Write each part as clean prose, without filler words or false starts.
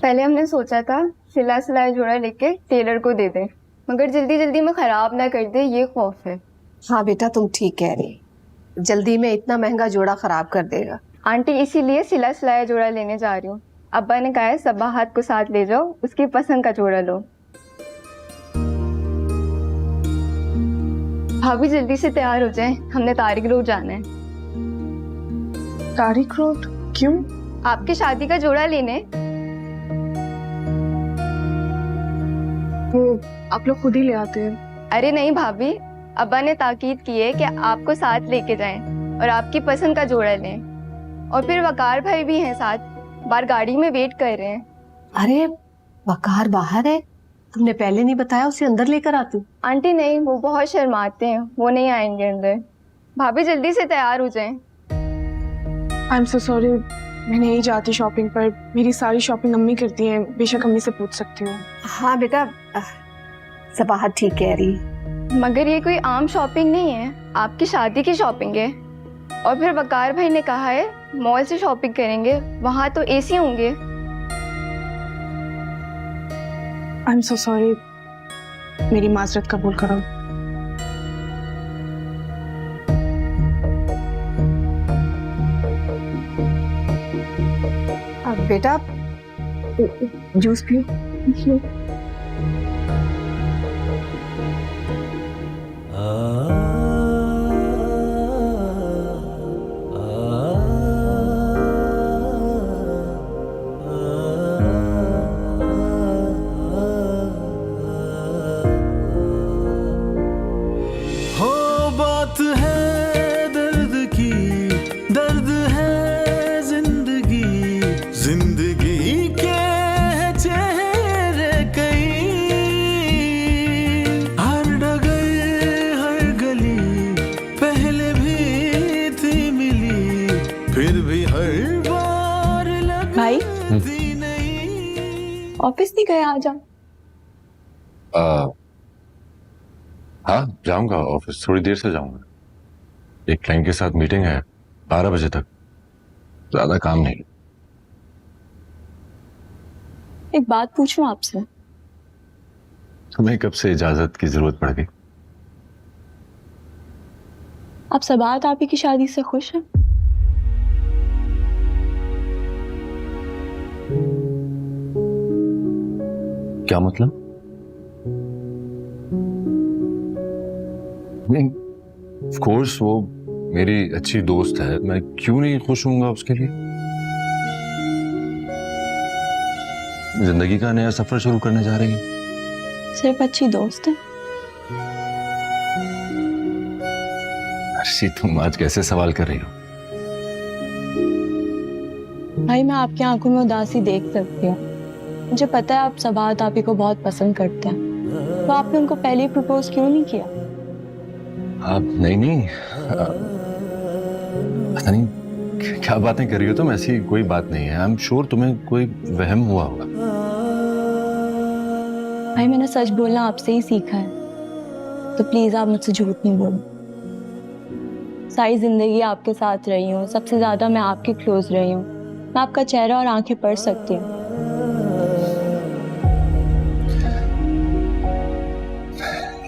पहले हमने सोचा था सिला सिलाया जोड़ा लेके टेलर को दे दें, मगर जल्दी जल्दी में खराब ना कर दे ये खौफ है। हाँ बेटा तुम ठीक कह रही, जल्दी में इतना महंगा जोड़ा खराब कर देगा। आंटी इसीलिए सिला सिलाया जोड़ा लेने जा रही हूँ। अब्बा ने कहा है सबाहत को साथ ले जाओ, उसकी पसंद का जोड़ा लो। भाभी जल्दी से तैयार हो जाएं, हमने तारिक रोड जाना है। तारिक रोड क्यों? आपकी शादी का जोड़ा लेने। वो आप लोग खुद ही ले आते हैं। अरे नहीं भाभी, अब्बा ने ताकीद की है कि आपको साथ लेके जाएं और आपकी पसंद का जोड़ा लें। और फिर वकार भाई भी हैं साथ, बाहर गाड़ी में वेट कर रहे हैं। अरे वकार बाहर है, तुमने पहले नहीं बताया, उसे अंदर लेकर आती। आंटी नहीं, वो बहुत शर्माते हैं, वो नहीं आएंगे अंदर। भाभी जल्दी से तैयार हो जाएं। आई एम सो सॉरी, मैं नहीं जाती शॉपिंग पर, मेरी सारी शॉपिंग अम्मी करती हैं, बेशक अम्मी से पूछ सकती हूँ। हाँ बेटा सबाहत ठीक कह रही, मगर ये कोई आम शॉपिंग नहीं है, आपकी शादी की शॉपिंग है। और फिर वकार भाई ने कहा है मॉल से शॉपिंग करेंगे, वहाँ तो एसी होंगे। आई एम सो सॉरी, मेरी माजरत कबूल करो। अब बेटा जूस पियो। भाई ऑफिस नहीं गए आज आप? हाँ जाऊंगा ऑफिस, थोड़ी देर से जाऊंगा। एक क्लाइंट के साथ मीटिंग है 12 बजे तक, ज्यादा काम नहीं। एक बात पूछूं आपसे? तुम्हें कब से इजाजत की जरूरत पड़ गई? आप सबाहत आपी की शादी से खुश हैं? क्या मतलब? नहीं, ऑफ कोर्स वो मेरी अच्छी दोस्त है, मैं क्यों नहीं खुश होऊंगा उसके लिए। जिंदगी का नया सफर शुरू करने जा रही है। सिर्फ अच्छी दोस्त है? अर्शी तुम आज कैसे सवाल कर रही हो? भाई मैं आपकी आंखों में उदासी देख सकती हूँ, मुझे पता है आप सबाहत आपी को बहुत पसंद करते हैं, तो आपने उनको पहले ही प्रपोज क्यों नहीं किया? आप नहीं पता नहीं क्या बातें कर रही हो तुम, ऐसी कोई बात नहीं है। आई एम श्योर तुम्हें कोई वहम हुआ होगा। भाई मैंने सच बोलना आपसे ही सीखा है, तो प्लीज आप मुझसे झूठ नहीं बोलो। सारी जिंदगी आपके साथ रही हूँ, सबसे ज्यादा मैं आपके क्लोज रही हूँ, मैं आपका चेहरा और आंखें पढ़ सकती हूँ।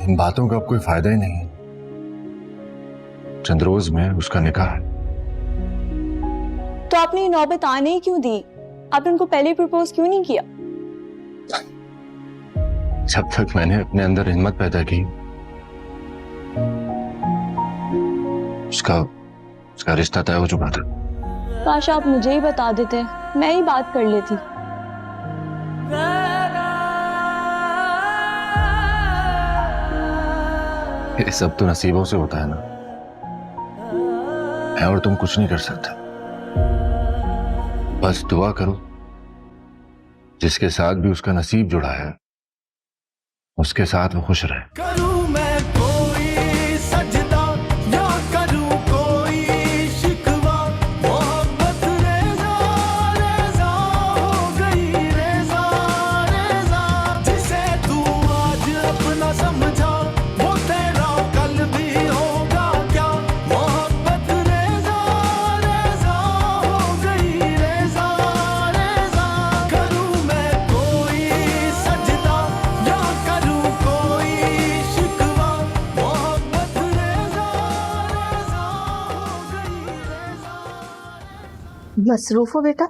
इन बातों का अब कोई फायदा ही नहीं है। चंद रोज में उसका निकाह है। तो आपने ये नौबत आने ही क्यों दी? आपने उनको पहले प्रपोज क्यों नहीं किया? जब तक मैंने अपने अंदर हिम्मत पैदा की, उसका रिश्ता तय हो चुका था। काश आप मुझे ही बता देते, मैं ही बात कर लेती। ये सब तो नसीबों से होता है ना, मैं और तुम कुछ नहीं कर सकते। बस दुआ करो जिसके साथ भी उसका नसीब जुड़ा है उसके साथ वो खुश रहे। मसरूफ हो बेटा?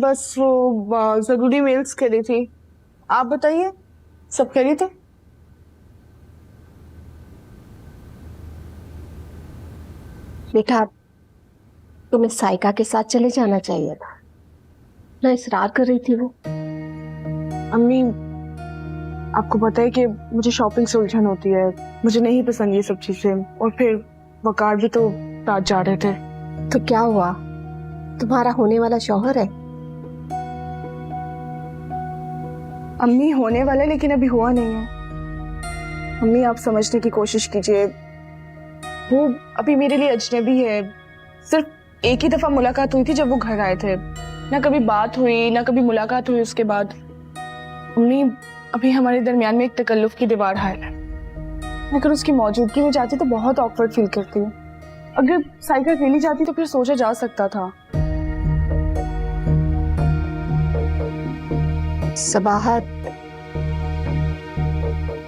बस वो ज़रूरी मेल्स कर रही थी। आप बताइए, सब कह रही थे? बेटा तुम्हें साइका के साथ चले जाना चाहिए था ना, इसरार कर रही थी वो। अम्मी, आपको पता है कि मुझे शॉपिंग से उलझन होती है, मुझे नहीं पसंद ये सब चीजें। और फिर वकार भी तो साथ जा रहे थे। तो क्या हुआ, तुम्हारा होने वाला शौहर है? अम्मी, होने वाला है लेकिन अभी हुआ नहीं है। अम्मी, आप समझने की कोशिश कीजिए, वो अभी मेरे लिए अजनबी है। सिर्फ एक ही दफा मुलाकात हुई थी जब वो घर आए थे, ना कभी बात हुई ना कभी मुलाकात हुई उसके बाद। अम्मी, अभी हमारे दरमियान में एक तकल्लुफ की दीवार हायल है। अगर उसकी मौजूदगी में जाती तो बहुत ऑकवर्ड फील करती हूँ। अगर साइका अकेली जाती तो फिर सोचा जा सकता था। सबाहत,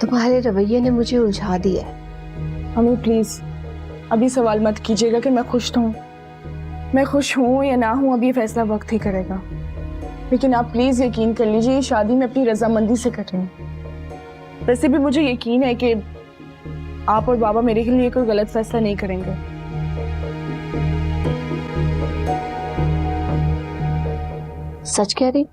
तुम्हारे रवैये ने मुझे उलझा दिया है। अम्मी प्लीज अभी सवाल मत कीजिएगा कि मैं खुश हूँ। मैं खुश हूँ या ना हूँ, अभी फैसला वक्त ही करेगा। लेकिन आप प्लीज यकीन कर लीजिए, ये शादी मैं अपनी रजामंदी से कर रही हूँ। वैसे भी मुझे यकीन है कि आप और बाबा मेरे लिए कोई गलत फैसला नहीं करेंगे। सच कह रही?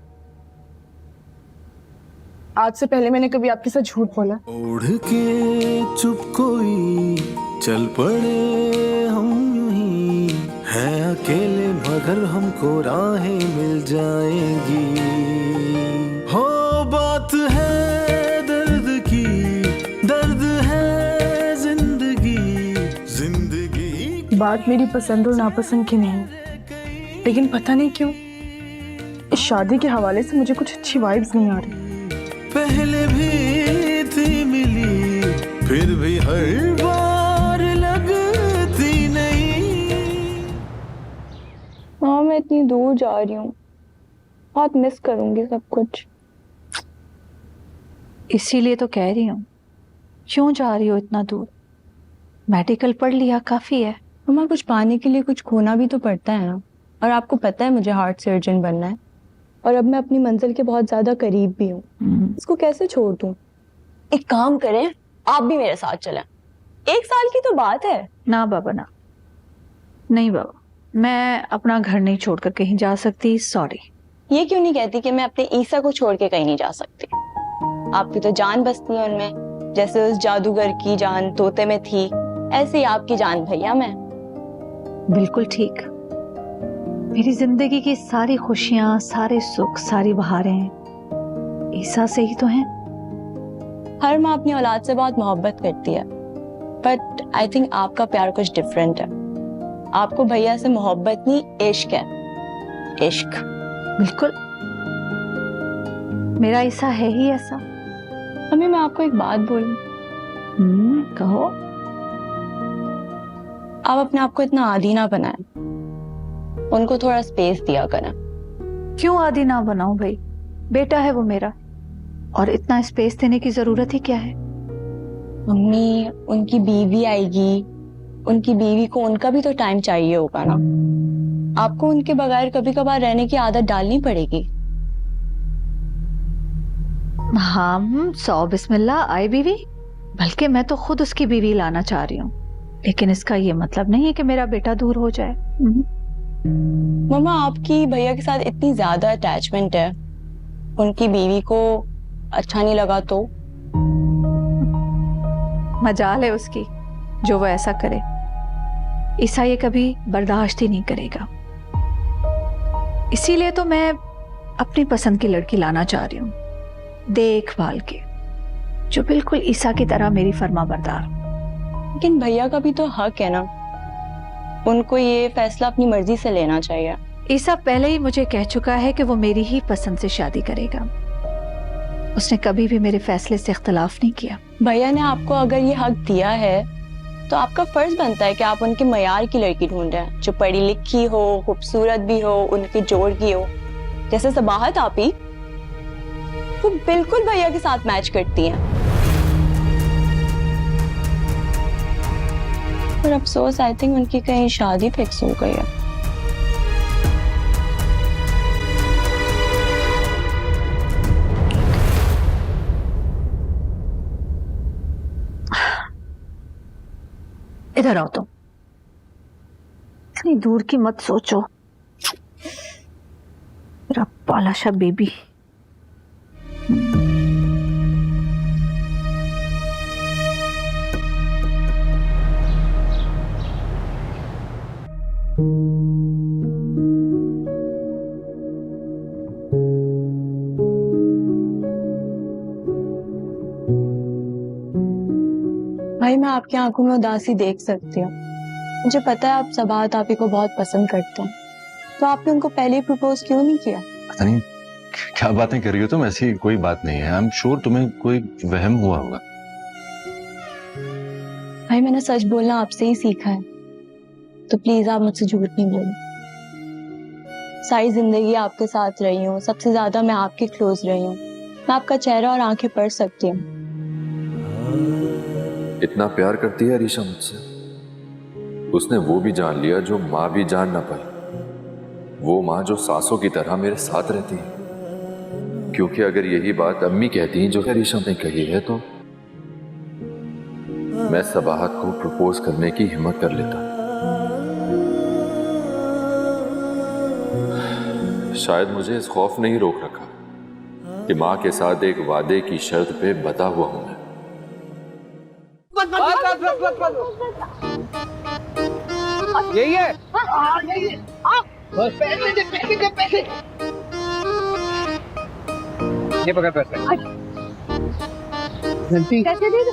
आज से पहले मैंने कभी आपके साथ झूठ बोला? ओढ़ के चुप कोई चल पड़े हम यूं ही, है अकेले मगर हमको राहें मिल जाएंगी। हो बात है दर्द की, दर्द है जिंदगी, जिंदगी। बात मेरी पसंद और नापसंद की नहीं, लेकिन पता नहीं क्यों इस शादी के हवाले से मुझे कुछ अच्छी वाइब्स नहीं आ रही। पहले भी थी मिली, फिर भी हर बार लगती नहीं। माँ, मैं इतनी दूर जा रही हूँ, बहुत मिस करूंगी सब कुछ। इसीलिए तो कह रही हूँ, क्यों जा रही हो इतना दूर? मेडिकल पढ़ लिया, काफी है। मम्मा, कुछ पाने के लिए कुछ खोना भी तो पड़ता है ना। और आपको पता है मुझे हार्ट सर्जन बनना है, और अब मैं अपनी मंजिल के बहुत ज्यादा करीब भी हूँ। इसको कैसे छोड़ दूँ? एक काम करें, आप भी मेरे साथ चलें। 1 साल की तो बात है। ना बाबा ना, नहीं बाबा, मैं अपना घर नहीं छोड़कर कहीं जा सकती, सॉरी। ये क्यों नहीं कहती कि मैं अपने ईसा को छोड़ के कहीं नहीं जा सकती? आपकी तो जान बसती है उनमें, जैसे उस जादूगर की जान तोते में थी, ऐसे ही आपकी जान भैया में। बिल्कुल ठीक। मेरी जिंदगी की सारी खुशियां, सारे सुख, सारी बहारें ईसा से ही तो हैं। हर माँ अपनी औलाद से बहुत मोहब्बत करती है, बट आई थिंक आपका प्यार कुछ डिफरेंट है। आपको भैया से मोहब्बत नहीं, इश्क है। इश्क। बिल्कुल, मेरा ईसा है ही ऐसा। अम्मी, मैं आपको एक बात बोलूं? कहो। आप अपने आप को इतना आदी ना बनाएं, उनको थोड़ा स्पेस दिया करें। क्यों आदी ना बनाऊं भाई? बेटा है वो मेरा, और इतना स्पेस देने की जरूरत ही क्या है? मम्मी, उनकी बीवी आएगी, उनकी बीवी को उनका भी तो टाइम चाहिए होगा ना। आपको उनके बगैर कभी कभार रहने की आदत डालनी पड़ेगी। हम 100 बिस्मिल्लाह आए बीवी, बल्कि मैं तो खुद उसकी बीवी लाना चाह रही हूँ, लेकिन इसका ये मतलब नहीं है कि मेरा बेटा दूर हो जाए। मम्मा, आपकी भैया के साथ इतनी ज्यादा अटैचमेंट है, उनकी बीवी को अच्छा नहीं लगा तो? मजाल है उसकी जो वो ऐसा करे। ईसा ये कभी बर्दाश्त ही नहीं करेगा, इसीलिए तो मैं अपनी पसंद की लड़की लाना चाह रही हूँ, देखभाल के, जो बिल्कुल ईसा की तरह मेरी फर्माबरदार। लेकिन भैया का भी तो हक है ना, उनको ये फैसला अपनी मर्जी से लेना चाहिए। ईसा पहले ही मुझे कह चुका है कि वो मेरी ही पसंद से शादी करेगा। उसने कभी भी मेरे फैसले से इख्तलाफ नहीं किया। भैया ने आपको अगर ये हक दिया है तो आपका फर्ज बनता है कि आप उनके मयार की लड़की ढूंढें, जो पढ़ी लिखी हो, खूबसूरत भी हो, उनके जोड़ की हो। जैसे सबाहत आपी, वो बिल्कुल भैया के साथ मैच करती हैं। पर अफसोस, आई थिंक उनकी कहीं शादी फिक्स हो गई है। इधर आओ तुम। इतनी दूर की मत सोचो। मेरा पाला सा बेबी। भाई मैं आपकी आंखों में उदासी देख सकती हूँ। मुझे पता है आप सबात आपी को बहुत पसंद करते हैं, तो आपने उनको पहले ही प्रपोज क्यों नहीं किया? पता नहीं क्या बातें कर रही हो तुम, ऐसी कोई बात नहीं है। आई एम श्योर तुम्हें कोई वहम हुआ होगा। भाई मैंने सच बोलना आपसे ही सीखा है, तो प्लीज आप मुझसे झूठ नहीं बोलो। सारी जिंदगी आपके साथ रही हूँ, सबसे ज्यादा मैं आपके क्लोज रही हूँ। मैं आपका चेहरा और आंखें पढ़ सकती हूँ। इतना प्यार करती है अरीशा मुझसे। उसने वो भी जान लिया जो माँ भी जान ना पाई। वो माँ जो सांसों की तरह मेरे साथ रहती है। क्योंकि अगर यही बात अम्मी कहती जो अरीशा ने कही है, तो मैं सबाहत को प्रपोज करने की हिम्मत कर लेता। शायद मुझे इस खौफ ने ही रोक रखा कि माँ के साथ एक वादे की शर्त पे बता हुआ हूं मैं। यही है। ये पकड़ पैसे। कैसे दे दो?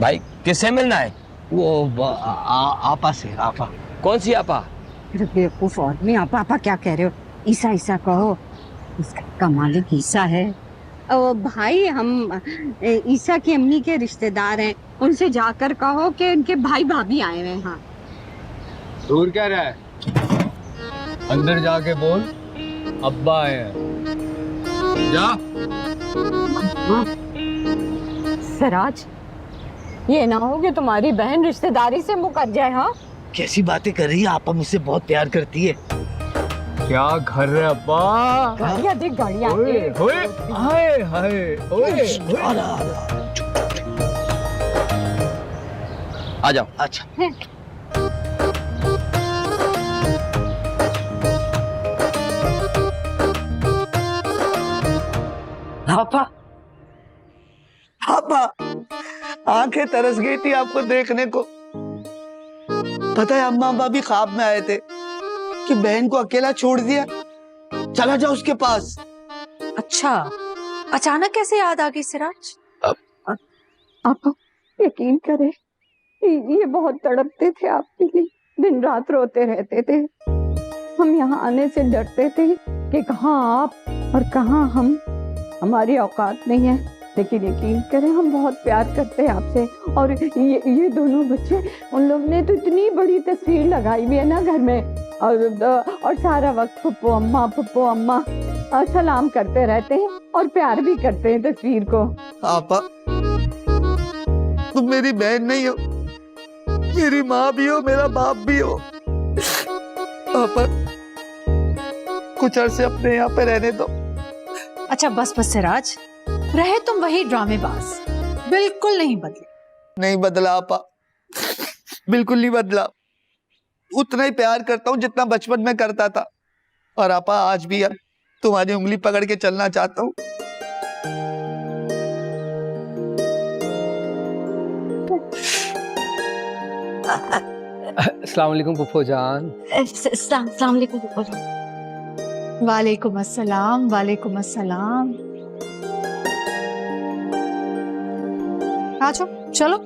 भाई किससे मिलना है? वो आपा से। आपा कौन सी आपा? बेवकूफ आदमी, आपा आपा क्या कह रहे हो? ईसा ईसा कहो, इसका मालिक ईसा है। भाई हम ईसा की अम्मी के रिश्तेदार हैं, उनसे जाकर कहो कि उनके भाई भाभी आए हुए हैं। हाँ। दूर क्या रहा है? अंदर जाके बोल अब्बा आए हैं। जा। सिराज, ये ना हो कि तुम्हारी बहन रिश्तेदारी से मुकर जाए। हाँ, कैसी बातें कर रही है? आप मुझसे बहुत प्यार करती है। क्या घर है अब्बा? गाड़ियाँ देख, गाड़ियाँ। ओए ओए हाय हाय ओए। आ जाओ। अच्छा पापा, पापा, आंखें तरस गई थी आपको देखने को। पता है अम्मा अब्बा भी ख्वाब में आए थे कि बहन को अकेला छोड़ दिया, चला जाओ उसके पास। अच्छा, अचानक कैसे याद आ गई सिराज? आप यकीन करें, ये बहुत तड़पते थे आपके लिए, दिन रात रोते रहते थे। हम यहाँ आने से डरते थे कि कहाँ आप और कहाँ हम, हमारी औकात नहीं है। लेकिन यकीन करें, हम बहुत प्यार करते हैं आपसे। और ये दोनों बच्चे, उन लोग ने तो इतनी बड़ी तस्वीर लगाई हुई है ना घर में, और सारा वक्त पप्पू अम्मा सलाम करते रहते हैं और प्यार भी करते हैं तस्वीर को। पापा, तुम मेरी बहन नहीं हो, मेरी माँ भी हो, मेरा बाप भी हो। पापा, कुछ अरसे अपने यहाँ पे रहने दो। अच्छा बस बस सिराज, रहे तुम वही ड्रामेबाज, बिल्कुल नहीं बदले। नहीं बदला आपा, बिल्कुल नहीं बदला। उतना ही प्यार करता हूँ जितना बचपन में करता था। और आपा, आज भी यार तुम्हारी उंगली पकड़ के चलना चाहता हूँ। अस्सलाम वालेकुम फुफो जान। अस्सलाम वालेकुम फुफो जान। वालेकुम अस्सलाम, वालेकुम अस्सलाम। आ जाओ, चलो।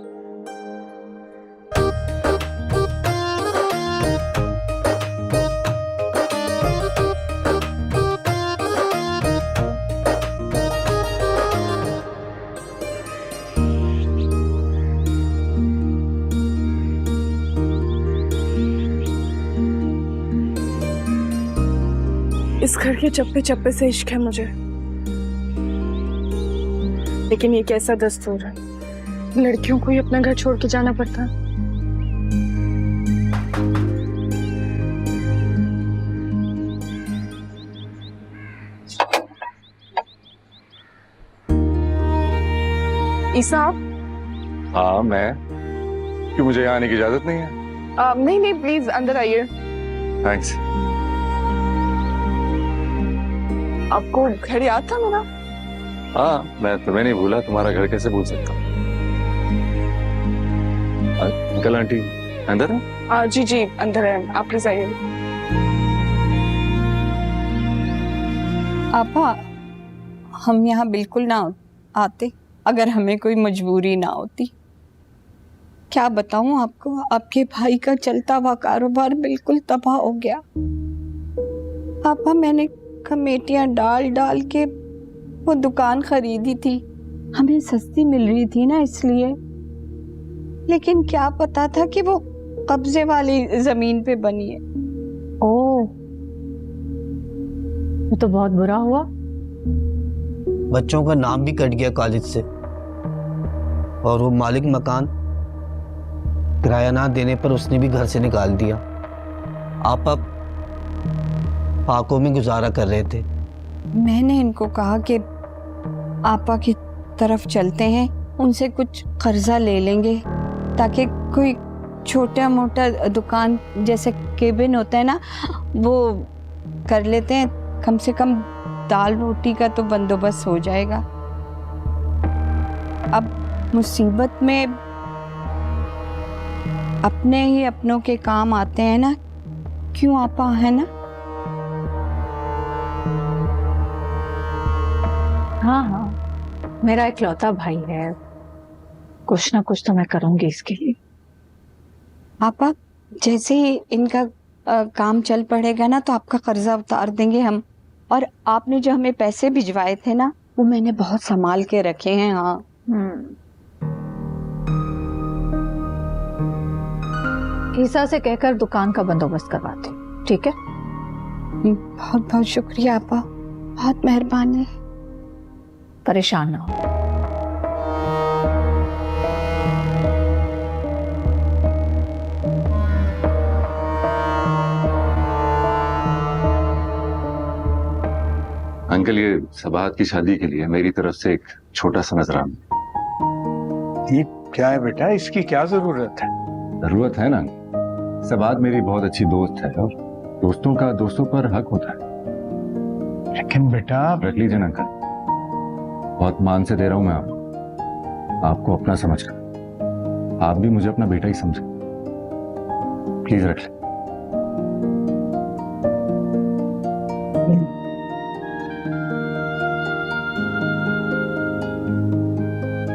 इस घर के चप्पे चप्पे से इश्क है मुझे, लेकिन ये कैसा दस्तूर है, लड़कियों को ही अपना घर छोड़ के जाना पड़ता है। ईसा आप हाँ मैं, क्यों मुझे यहाँ आने की इजाजत नहीं है? नहीं नहीं प्लीज अंदर आइए। थैंक्स। आपको घर याद था मेरा? हाँ मैं तुम्हें नहीं भूला, तुम्हारा घर कैसे भूल सकता हूँ। अंकल आंटी अंदर है? जी जी अंदर है, आप प्लीज आइए। आपा हम यहाँ बिल्कुल ना आते अगर हमें कोई मजबूरी ना होती। क्या बताऊं आपको, आपके भाई का चलता हुआ कारोबार बिल्कुल तबाह हो गया। आपा मैंने कमेटियां डाल डाल के वो दुकान खरीदी थी, हमें सस्ती मिल रही थी ना इसलिए, लेकिन क्या पता था कि वो कब्जे वाली जमीन पे बनी है। ओह, ये तो बहुत बुरा हुआ। बच्चों का नाम भी कट गया कॉलेज से, और वो मालिक मकान किराया ना देने पर उसने भी घर से निकाल दिया। आप अब फाकों में गुजारा कर रहे थे। मैंने इनको कहा कि आपा की तरफ चलते हैं, उनसे कुछ कर्जा ले लेंगे ताकि कोई छोटा मोटा दुकान जैसे केबिन होता है ना वो कर लेते हैं, कम से कम दाल रोटी का तो बंदोबस्त हो जाएगा। अब मुसीबत में अपने ही अपनों के काम आते हैं ना, क्यों आपा, है ना? हाँ हाँ, मेरा इकलौता भाई है, कुछ ना कुछ तो मैं करूंगी इसके लिए। आपा जैसे ही इनका काम चल पड़ेगा ना तो आपका कर्जा उतार देंगे हम। और आपने जो हमें पैसे भिजवाए थे ना वो मैंने बहुत संभाल के रखे हैं। हाँ ईसा से कहकर दुकान का बंदोबस्त करवाते, ठीक है? बहुत बहुत शुक्रिया आपा, बहुत मेहरबानी। परेशान ना हो। अंकल ये सबात की शादी के लिए मेरी तरफ से एक छोटा सा नजराना। ये क्या है बेटा, इसकी क्या जरूरत है? जरूरत है ना, सबात मेरी बहुत अच्छी दोस्त है और दोस्तों का दोस्तों पर हक होता है। लेकिन बेटा रख लीजिए ना अंकल, बहुत मान से दे रहा हूं मैं आपको अपना समझकर। आप भी मुझे अपना बेटा ही समझे, प्लीज रख ले।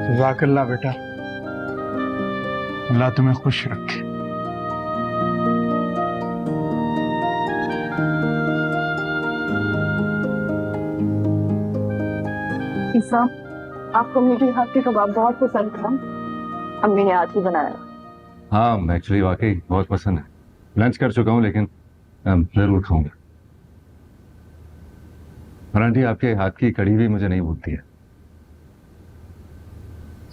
जज़ाकल्लाह बेटा, अल्लाह तुम्हें खुश रखे। ईसा आपको मेरे हाथ के कबाब बहुत पसंद था, अम्मी ने आज ही बनाया। हाँ एक्चुअली वाकई बहुत पसंद है। लंच कर चुका हूँ लेकिन जरूर खाऊंगा। और आंटी आपके हाथ की कढ़ी भी मुझे नहीं भूलती है,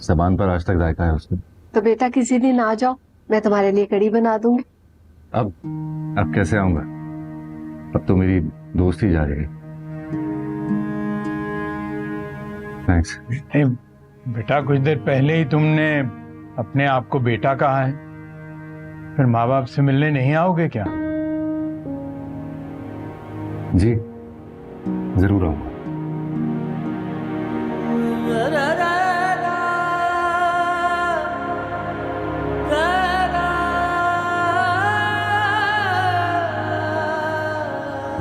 ज़बान पर आज तक जायका है उसमें। तो बेटा किसी दिन आ जाओ, मैं तुम्हारे लिए कढ़ी बना दूंगी। अब कैसे आऊंगा, अब तो मेरी दोस्ती जा रही है। थैंक्स। बेटा कुछ देर पहले ही तुमने अपने आप को बेटा कहा है, फिर माँ बाप से मिलने नहीं आओगे क्या? जी जरूर आऊंगा।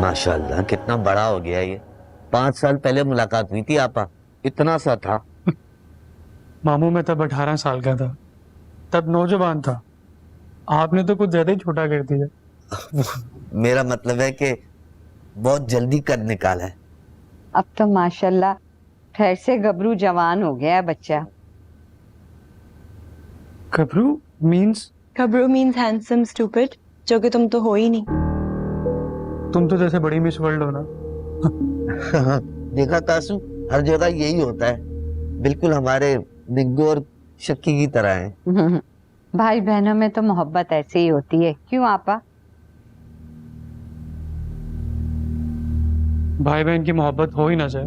माशाल्लाह कितना बड़ा हो गया ये। 5 साल पहले मुलाकात हुई थी आपा, इतना सा था। मामू मैं तब 18 साल का था, तब नौजवान था। आपने तो कुछ ज्यादा ही छोटा कर दिया। मेरा मतलब है कि बहुत जल्दी कद निकाला है। अब तो माशाल्लाह ठहर से गबरू जवान हो गया है बच्चा। गबरू मींस? गबरू मींस हैंडसम स्टूपिड, जो कि तुम तो हो ही नहीं। तुम तो जैसे बड़ी मिस वर्ल्ड हो ना। देखा तासु, हर जगह यही होता है, बिल्कुल हमारे निग्गू और शक्की की तरह है। भाई बहनों में तो मोहब्बत ऐसे ही होती है, क्यों आपा? भाई बहन की मोहब्बत हो ही ना जाए,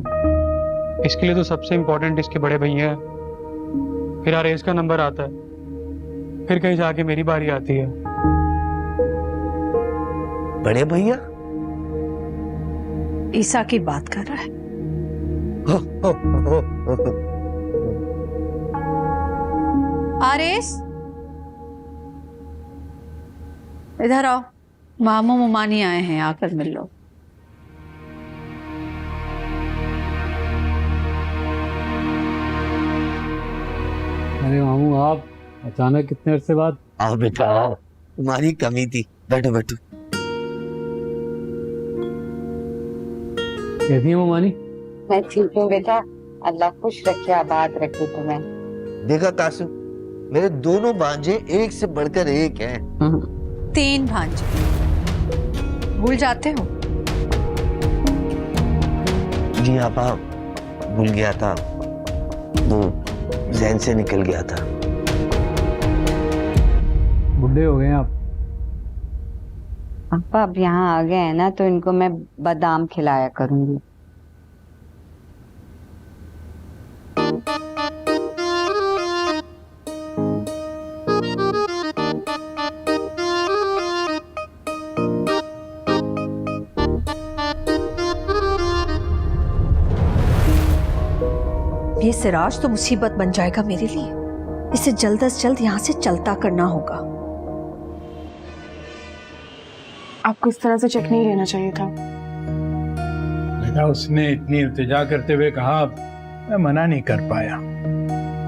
इसके लिए तो सबसे इम्पोर्टेंट इसके बड़े भैया हैं। फिर आरएस का नंबर आता है, फिर कहीं जाके मेरी बारी आती है। बड़े भैया ईसा की बात कर रहा है। आरेस, इधर आओ, मामू मुमानी आए हैं, आकर मिल लो। अरे मामू, आप अचानक कितने अरसे बाद? आओ बेटा आओ, तुम्हारी कमी थी, बैठो बैठो। कैसी है मामानी? मैं ठीक हूँ बेटा, अल्लाह खुश रखे, आबाद रखे तुम्हें। देखा कासिम, मेरे दोनों भांजे एक से बढ़कर एक हैं। 3 भांजे, भूल जाते हो? जी आपा, भूल गया था, वो जहन से निकल गया था। बुढ़े हो गए आप। पापा अब यहाँ आ गए हैं ना, तो इनको मैं बादाम खिलाया करूंगी। ये सिराज तो मुसीबत बन जाएगा मेरे लिए। इसे जल्द से जल्द यहाँ से चलता करना होगा। आपको इस तरह से चेक नहीं लेना चाहिए था। बेटा, उसने इतनी इल्तिजा करते हुए कहा, मैं मना नहीं कर पाया।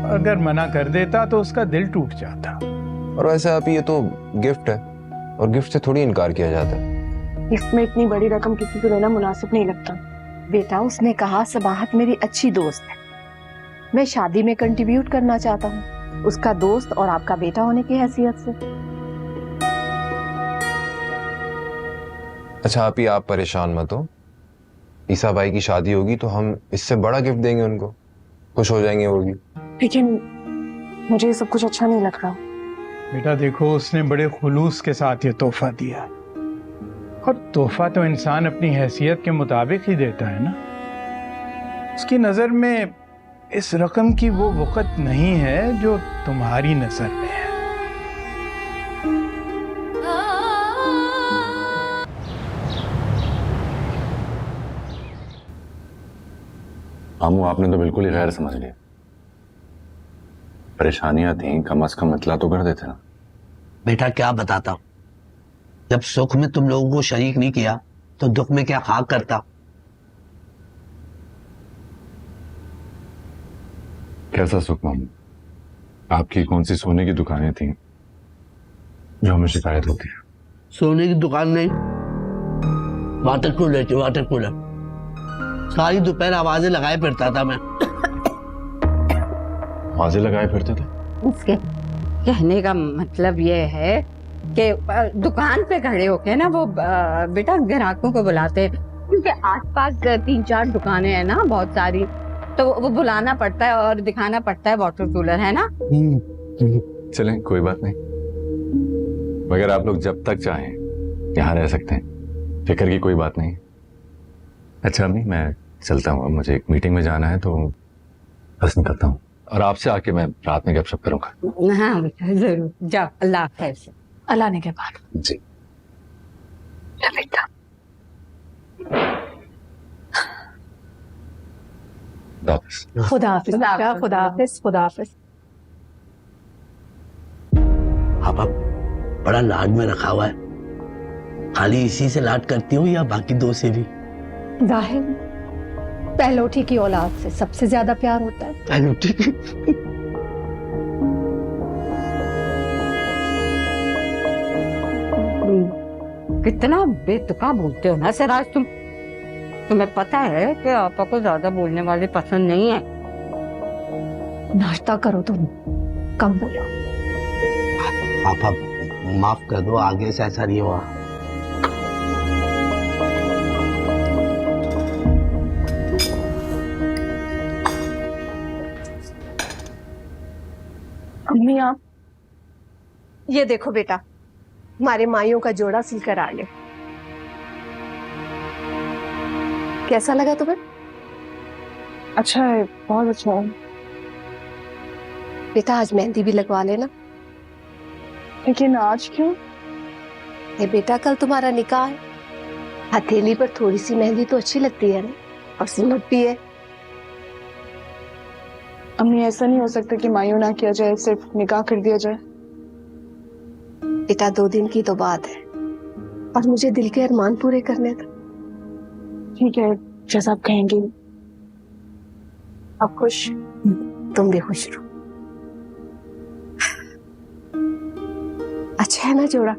अगर मना कर देता तो उसका दिल टूट जाता। और वैसे आप, ये तो गिफ्ट है और गिफ्ट से थोड़ी इनकार किया जाता है। गिफ्ट में इतनी बड़ी रकम किसी को देना मुनासिब नहीं लगता। बेटा, उसने कहा सबाहत मेरी अच्छी दोस्त है, मैं शादी में कंट्रीब्यूट करना चाहता हूँ, उसका दोस्त और आपका बेटा होने की हैसियत से। अच्छा आप परेशान मत हो। ईसा भाई की शादी होगी तो हम इससे बड़ा गिफ्ट देंगे उनको, खुश हो जाएंगे वो भी। लेकिन मुझे ये सब कुछ अच्छा नहीं लग रहा। बेटा देखो, उसने बड़े खुलूस के साथ ये तोहफा दिया, और तोहफा तो इंसान अपनी हैसियत के मुताबिक ही देता है ना। उसकी नजर में इस रकम की वो वक़्त नहीं है जो तुम्हारी नजर में है। मामू, आपने तो बिल्कुल ही गैर समझ लिया। परेशानियां थी, कम से कम इतला तो कर देते ना। बेटा क्या बताता हूँ, जब सुख में तुम लोगों को शरीक नहीं किया तो दुख में क्या खाक करता। कैसा सुख मामू? आपकी कौन सी सोने की दुकानें थी जो हमें शिकायत होती है? सोने की दुकान नहीं, वाटर कूलर थी, वाटर कूलर। सारी दोपहर आवाजें लगाए फिरता था मैं। आवाजें लगाए फिरते थे? उसके कहने का मतलब ये है कि दुकान पे खड़े होके ना वो बेटा ग्राहकों को बुलाते, क्योंकि आसपास 3-4 दुकानें हैं ना बहुत सारी, तो वो बुलाना पड़ता है और दिखाना पड़ता है वाटर कूलर, है ना। चलें, कोई बात नहीं, मगर आप लोग जब तक चाहें यहाँ रह सकते हैं, फिक्र की कोई बात नहीं। अच्छा अम्मी, मैं चलता हूँ, अब मुझे एक मीटिंग में जाना है तो बस निकलता हूँ, और आपसे आके मैं रात में गपशप करूंगा। हाँ बेटा जरूर, जाओ, अल्लाह हाफ़िज़। अल्लाह ने के बाद जी बेटा, खुदा हाफिज, खुदा हाफिज, खुदा हाफिज। आप बड़ा लाड में रखा हुआ है, खाली इसी से लाड करती हो या बाकी 2 से भी? जाहिर पहलौठी की औलाद से सबसे ज्यादा प्यार होता है। पहलौठी कितना बेतुका बोलते हो ना सिराज तुम। तुम्हें पता है कि आपा को ज्यादा बोलने वाले पसंद नहीं है। नाश्ता करो तुम, कम बोलो। आप माफ कर दो, आगे से ऐसा नहीं हुआ। अम्मी आप, ये देखो बेटा, हमारे माइयों का जोड़ा सिलकर आ गए। कैसा लगा तुम्हें? अच्छा है, बहुत अच्छा है। बेटा आज मेहंदी भी लगवा लेना। लेकिन आज क्यों? ये बेटा कल तुम्हारा निकाह है, हथेली पर थोड़ी सी मेहंदी तो अच्छी लगती है ना, और सुन्नत भी है। अम्मी ऐसा नहीं हो सकता कि मायूं ना किया जाए, सिर्फ निकाह कर दिया जाए। बेटा 2 दिन की तो बात है, और मुझे दिल के अरमान पूरे करने दो। ठीक है, जैसा आप कहेंगी। आप खुश? तुम भी खुश रहो। अच्छा है ना जोड़ा,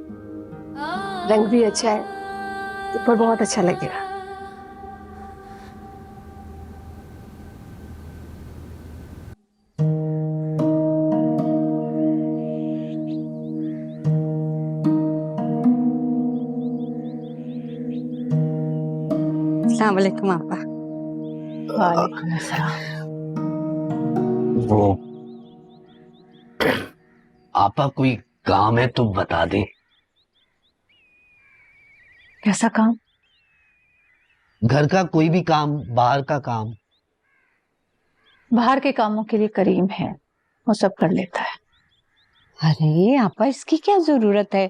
रंग भी अच्छा है, ऊपर बहुत अच्छा लगेगा। अस्सलाम वालेकुम आपा। वालेकुम अस्सलाम। वो आपा कोई काम है तो बता दे। कैसा काम? घर का कोई भी काम, बाहर का काम। बाहर के कामों के लिए करीम है, वो सब कर लेता है। अरे आपा इसकी क्या जरूरत है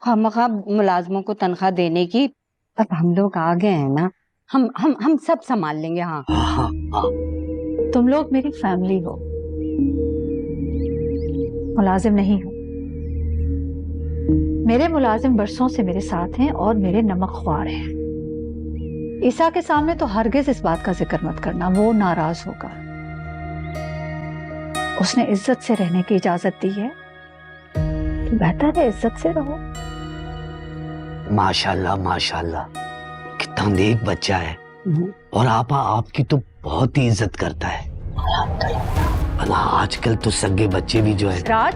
खामखा मुलाजमों को तनख्वाह देने की। अब हम लोग आ गए हैं ना, हम सब संभाल लेंगे। हाँ हाँ हाँ। तुम लोग मेरी फैमिली हो, मुलाजिम नहीं हो। मेरे मुलाजिम बरसों से मेरे साथ हैं और मेरे नमकख्वार हैं। ईसा के सामने तो हरगिज इस बात का जिक्र मत करना, वो नाराज होगा। उसने इज्जत से रहने की इजाजत दी है, तो बेहतर है इज्जत से रहो। माशाल्लाह माशाल्लाह, कितना नेक बच्चा है। और आपा आपकी तो बहुत ही इज्जत करता है। भला आजकल तो सगे बच्चे भी जो है। राज,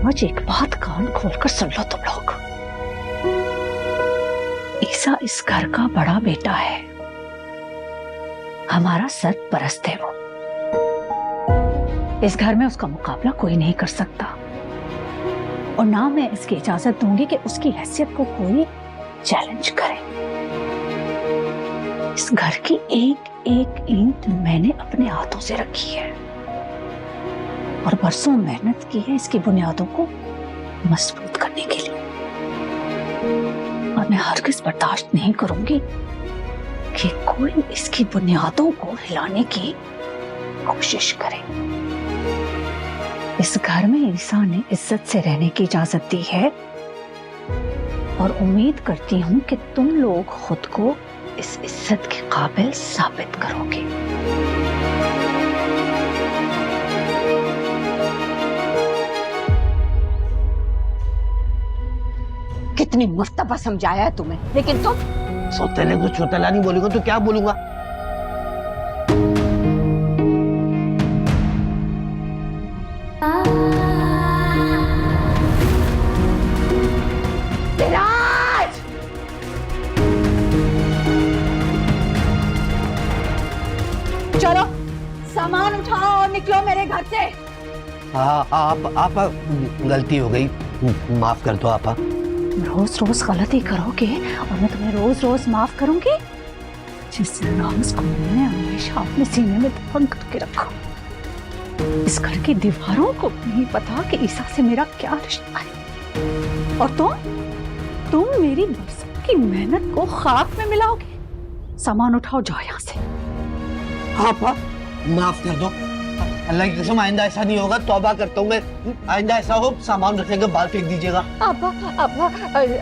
आज एक बात कान खोलकर सुन लो तुम लोग। ईसा इस घर का बड़ा बेटा है, हमारा सरपरस्त है वो। इस घर में उसका मुकाबला कोई नहीं कर सकता, और ना मैं इसकी इजाजत दूंगी कि उसकी हैसियत को कोई चैलेंज करे। इस घर की एक एक ईंट मैंने अपने हाथों से रखी है, और बरसों मेहनत की है इसकी बुनियादों को मजबूत करने के लिए। और मैं हरगिज़ बर्दाश्त नहीं करूंगी कि कोई इसकी बुनियादों को हिलाने की कोशिश करे। इस घर में ईसा ने इज्जत से रहने की इजाजत दी है, और उम्मीद करती हूं कि तुम लोग खुद को इस इज्जत के काबिल साबित करोगे। कितनी मर्तबा समझाया है तुम्हें, लेकिन तुम सौतेले को चौतला नहीं बोलूंगा तो क्या बोलूंगा? चलो सामान उठाओ और निकलो मेरे घर से। आपा गलती हो गई, माफ कर दो आपा। रोज रोज गलती करोगे और मैं तुम्हें रोज रोज माफ करूंगी? जिस राज को मैंने हमेशा अपने सीने में दफन करके रखा। इस घर की दीवारों को नहीं पता कि ईसा से मेरा क्या रिश्ता है, और तुम मेरी बरसों की मेहनत को खाक में मिलाओगे। सामान उठाओ, जाओ यहाँ से। आपा माफ कर दो, अल्लाह की कसम आइंदा ऐसा नहीं होगा, तौबा करता हूँ मैं। आइंदा ऐसा हो सामान रखेंगे बाहर फेंक दीजिएगा। आपा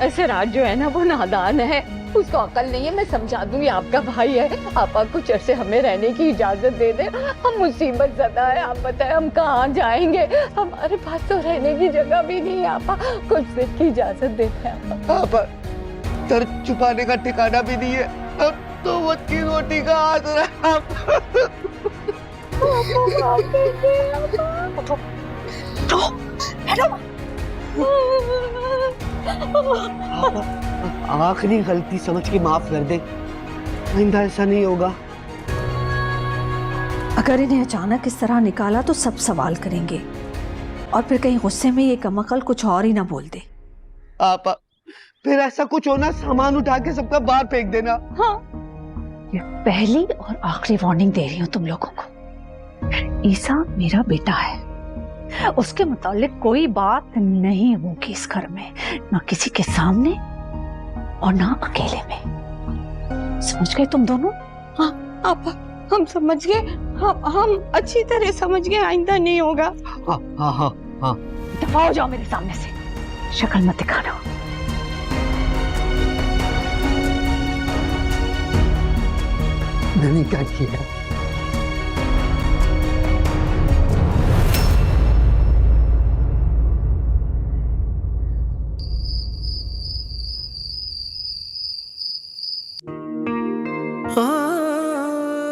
ऐसे राज जो है ना वो नादान है, उसको अकल नहीं है। मैं समझा दूंगी, आपका भाई है। आपा कुछ अरसे हमें रहने की इजाजत दे दे, हम मुसीबत ज़दा है। आप बताएं हम कहाँ जाएंगे, हमारे पास तो रहने की जगह भी नहीं है। आपा कुछ दिन की इजाजत देते हैं। आपा सर छुपाने का ठिकाना भी नहीं है, अब तो वक्त की रोटी का आसरा। आखिरी गलती समझ के माफ कर दे, आइंदा ऐसा नहीं होगा। अगर इन्हें अचानक इस तरह निकाला तो सब सवाल करेंगे, और फिर कहीं गुस्से में ये कमअकल कुछ और ही ना बोल दे। आपा फिर ऐसा कुछ होना सामान उठा के सबका बाहर फेंक देना। हाँ, ये पहली और आखिरी वार्निंग दे रही हूँ तुम लोगों को। ईसा मेरा बेटा है, उसके मुतालिक कोई बात नहीं होगी इस घर में, ना किसी के सामने और ना अकेले में। समझ गए तुम दोनों? हाँ आप, हम समझ गए, हम अच्छी तरह समझ गए, आइंदा नहीं होगा। हाँ हाँ हाँ हाँ। दफा हो जाओ मेरे सामने से, शक्ल मत दिखाना। मैंने क्या किया?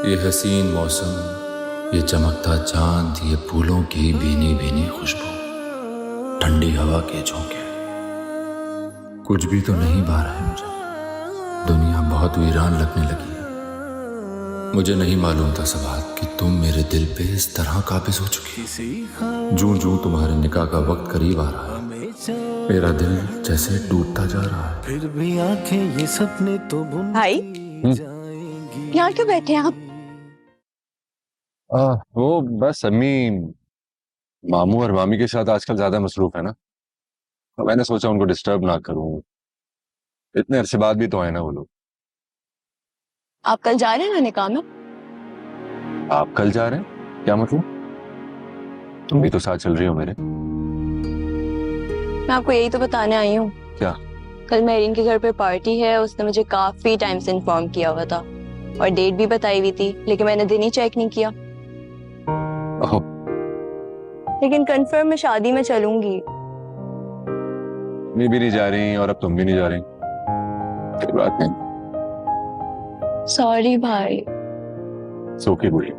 ये हसीन मौसम, ये चमकता चांद, ये फूलों की भीनी भीनी खुशबू, ठंडी हवा के झोंके, कुछ भी तो नहीं भा रहा है मुझे। दुनिया बहुत वीरान लगने लगी है। मुझे नहीं मालूम था सबात कि तुम मेरे दिल पे इस तरह काबिज हो चुकी। जूं जूं तुम्हारे निकाह का वक्त करीब आ रहा है, मेरा दिल जैसे टूटता जा रहा है। फिर भी आंखें ये सपने तो भाई यहाँ क्यों बैठे हैं आप? वो बस अम्मी मामू और मामी के साथ आजकल ज्यादा मसरूफ है ना, तो मैंने सोचा उनको डिस्टर्ब ना करूं। इतने अरसे बाद भी तो आए ना वो लोग। आप कल जा रहे हैं ना निकाह में? आप कल जा रहे हैं? क्या मतलब? तुम भी तो साथ चल रही हो मेरे। मैं आपको यही तो बताने आई हूँ। क्या? कल मेरीन के घर पे पार्टी है, उसने मुझे काफी टाइम से इन्फॉर्म किया हुआ था और डेट भी बताई हुई थी, लेकिन मैंने दिन ही चेक नहीं किया। लेकिन कंफर्म मैं शादी में चलूंगी। मैं भी नहीं जा रही और अब तुम भी नहीं जा रही। कोई बात नहीं। सॉरी भाई। सोके बुरी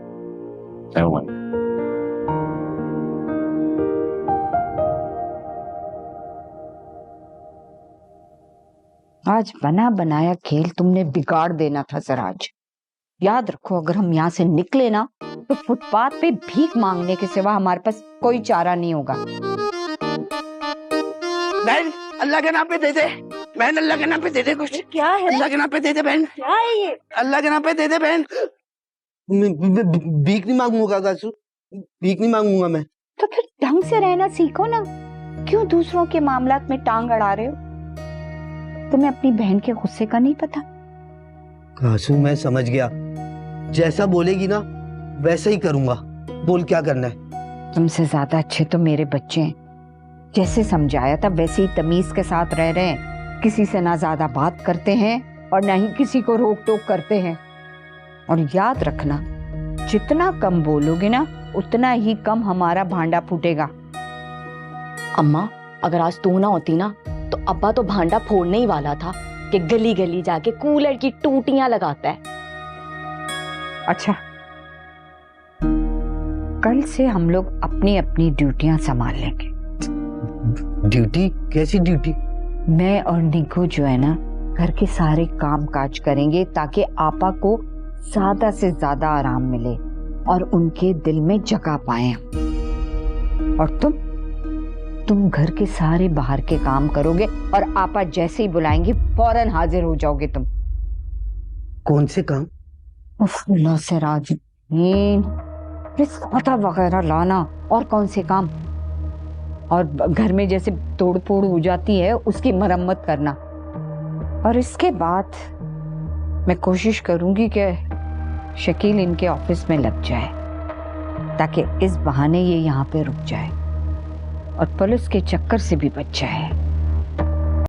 आज बना बनाया खेल तुमने बिगाड़ देना था सराज। याद रखो, अगर हम यहाँ से निकले ना तो फुटपाथ पे भीख मांगने के सिवा हमारे पास कोई चारा नहीं होगा। बहन अल्लाह के नाम पे दे दे, बहन अल्लाह के नाम पे दे दे कुछ। क्या है? अल्लाह के नाम पे दे दे बहन। क्या है ये? अल्लाह के नाम पे दे दे बहन। भीख नहीं मांगूंगा कासू, भीख नहीं मांगूंगा मैं। तो फिर ढंग से रहना सीखो ना, क्यों दूसरों के मामलात में टांग अड़ा रहे हो? तुम्हें अपनी बहन के गुस्से का नहीं पता? कासू मैं समझ गया, जैसा बोलेगी ना वैसा ही करूंगा। बोल क्या करना है? तुमसे ज्यादा अच्छे तो मेरे बच्चे हैं। जैसे समझाया था वैसे ही तमीज के साथ रह रहे हैं। किसी से ना ज्यादा बात करते हैं और ना ही किसी को रोक टोक करते हैं। और याद रखना, जितना कम बोलोगे ना उतना ही कम हमारा भांडा फूटेगा। अम्मा, अगर आज तू ना होती ना तो अब्बा तो भांडा फोड़ने ही वाला था कि गली गली जाके कूलर की टूटियां लगाता है। अच्छा, कल से हम लोग अपनी अपनी ड्यूटियां संभाल लेंगे। ड्यूटी? कैसी ड्यूटी? मैं और निकू जो है ना घर के सारे काम काज करेंगे ताकि आपा को ज्यादा से ज्यादा आराम मिले और उनके दिल में जगह पाए। और तुम घर के सारे बाहर के काम करोगे और आपा जैसे ही बुलाएंगे फौरन हाजिर हो जाओगे तुम। कौन से काम? अल्लाह से राज, पता वगैरह लाना और कौन से काम, और घर में जैसे तोड़ फोड़ हो जाती है उसकी मरम्मत करना। और इसके बाद मैं कोशिश करूंगी कि शकील इनके ऑफिस में लग जाए ताकि इस बहाने ये यहाँ पे रुक जाए और पुलिस के चक्कर से भी बच जाए।